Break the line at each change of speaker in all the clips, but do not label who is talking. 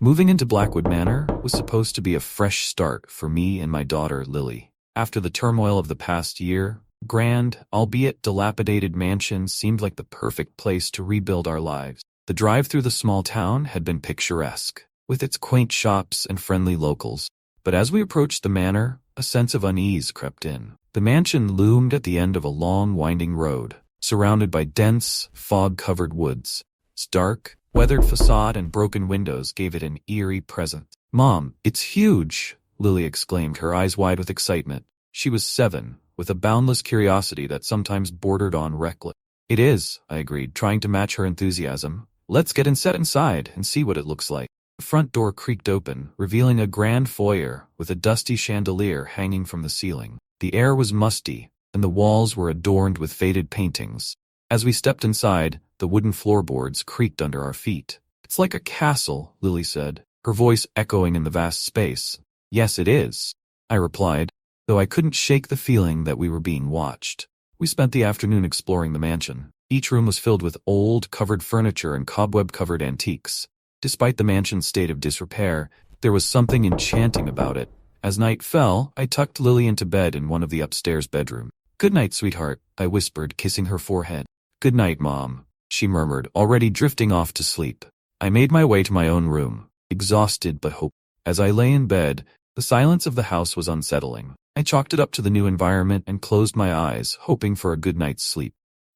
Moving into Blackwood Manor was supposed to be a fresh start for me and my daughter, Lily. After the turmoil of the past year, grand, albeit dilapidated mansion seemed like the perfect place to rebuild our lives. The drive through the small town had been picturesque, with its quaint shops and friendly locals. But as we approached the manor, a sense of unease crept in. The mansion loomed at the end of a long, winding road, surrounded by dense, fog-covered woods. Its dark, weathered facade and broken windows gave it an eerie presence. "Mom, it's huge!" Lily exclaimed, her eyes wide with excitement. She was 7, with a boundless curiosity that sometimes bordered on reckless. "It is," I agreed, trying to match her enthusiasm. "Let's get inside and see what it looks like." The front door creaked open, revealing a grand foyer with a dusty chandelier hanging from the ceiling. The air was musty, and the walls were adorned with faded paintings. As we stepped inside, the wooden floorboards creaked under our feet. "It's like a castle," Lily said, her voice echoing in the vast space. "Yes, it is," I replied, though I couldn't shake the feeling that we were being watched. We spent the afternoon exploring the mansion. Each room was filled with old, covered furniture and cobweb-covered antiques. Despite the mansion's state of disrepair, there was something enchanting about it. As night fell, I tucked Lily into bed in one of the upstairs bedrooms. "Good night, sweetheart," I whispered, kissing her forehead. "Good night, Mom," she murmured, already drifting off to sleep. I made my way to my own room, exhausted but hopeful. As I lay in bed, the silence of the house was unsettling. I chalked it up to the new environment and closed my eyes, hoping for a good night's sleep.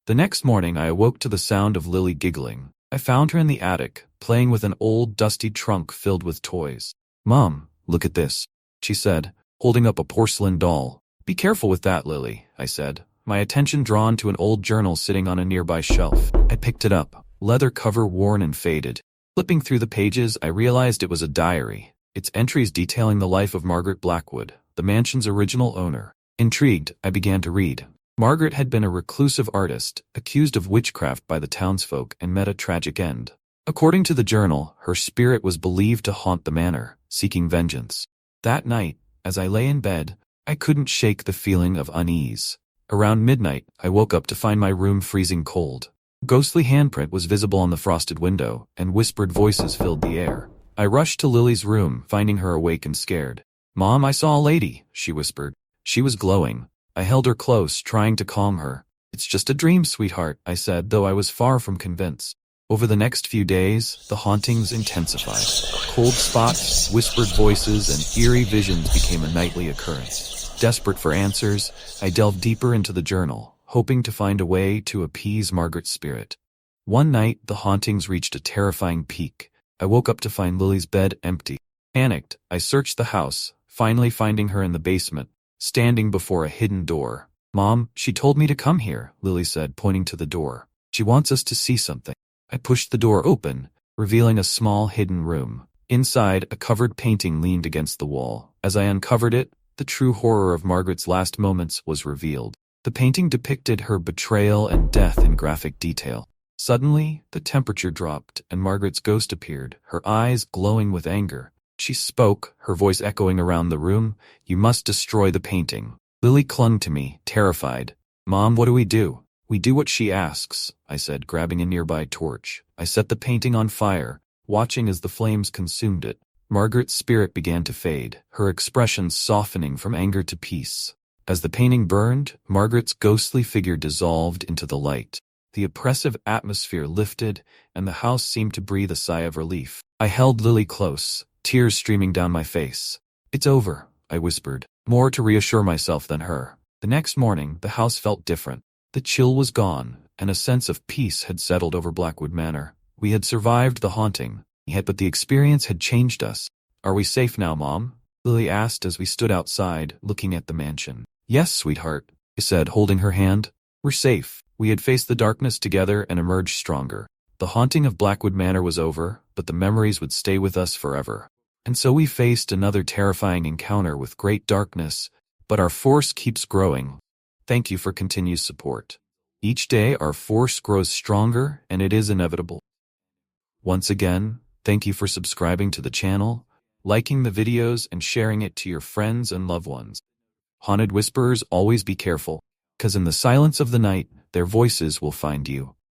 The next morning, I awoke to the sound of Lily giggling. I found her in the attic, playing with an old, dusty trunk filled with toys. "Mom, look at this," she said, holding up a porcelain doll. "Be careful with that, Lily," I said, my attention drawn to an old journal sitting on a nearby shelf. I picked it up, leather cover worn and faded. Flipping through the pages, I realized it was a diary, its entries detailing the life of Margaret Blackwood, the mansion's original owner. Intrigued, I began to read. Margaret had been a reclusive artist, accused of witchcraft by the townsfolk, and met a tragic end. According to the journal, her spirit was believed to haunt the manor, seeking vengeance. That night, as I lay in bed, I couldn't shake the feeling of unease. Around midnight, I woke up to find my room freezing cold. A ghostly handprint was visible on the frosted window, and whispered voices filled the air. I rushed to Lily's room, finding her awake and scared. "Mom, I saw a lady," she whispered. She was glowing. I held her close, trying to calm her. "It's just a dream, sweetheart," I said, though I was far from convinced. Over the next few days, the hauntings intensified. Cold spots, whispered voices, and eerie visions became a nightly occurrence. Desperate for answers, I delved deeper into the journal, hoping to find a way to appease Margaret's spirit. One night, the hauntings reached a terrifying peak. I woke up to find Lily's bed empty. Panicked, I searched the house, finally finding her in the basement, standing before a hidden door. "Mom, she told me to come here," Lily said, pointing to the door. "She wants us to see something." I pushed the door open, revealing a small hidden room. Inside, a covered painting leaned against the wall. As I uncovered it, the true horror of Margaret's last moments was revealed. The painting depicted her betrayal and death in graphic detail. Suddenly, the temperature dropped, and Margaret's ghost appeared, her eyes glowing with anger. She spoke, her voice echoing around the room. "You must destroy the painting." Lily clung to me, terrified. "Mom, what do we do?" "We do what she asks," I said, grabbing a nearby torch. I set the painting on fire, watching as the flames consumed it. Margaret's spirit began to fade, her expression softening from anger to peace. As the painting burned, Margaret's ghostly figure dissolved into the light. The oppressive atmosphere lifted, and the house seemed to breathe a sigh of relief. I held Lily close, tears streaming down my face. "It's over," I whispered, more to reassure myself than her. The next morning, the house felt different. The chill was gone, and a sense of peace had settled over Blackwood Manor. We had survived the haunting, but the experience had changed us. "Are we safe now, Mom?" Lily asked as we stood outside, looking at the mansion. "Yes, sweetheart," I said, holding her hand. "We're safe." We had faced the darkness together and emerged stronger. The haunting of Blackwood Manor was over, but the memories would stay with us forever. And so we faced another terrifying encounter with great darkness, but our force keeps growing. Thank you for continued support. Each day our force grows stronger, and it is inevitable. Once again, thank you for subscribing to the channel, liking the videos, and sharing it to your friends and loved ones. Haunted whisperers, always be careful, 'cause in the silence of the night, their voices will find you.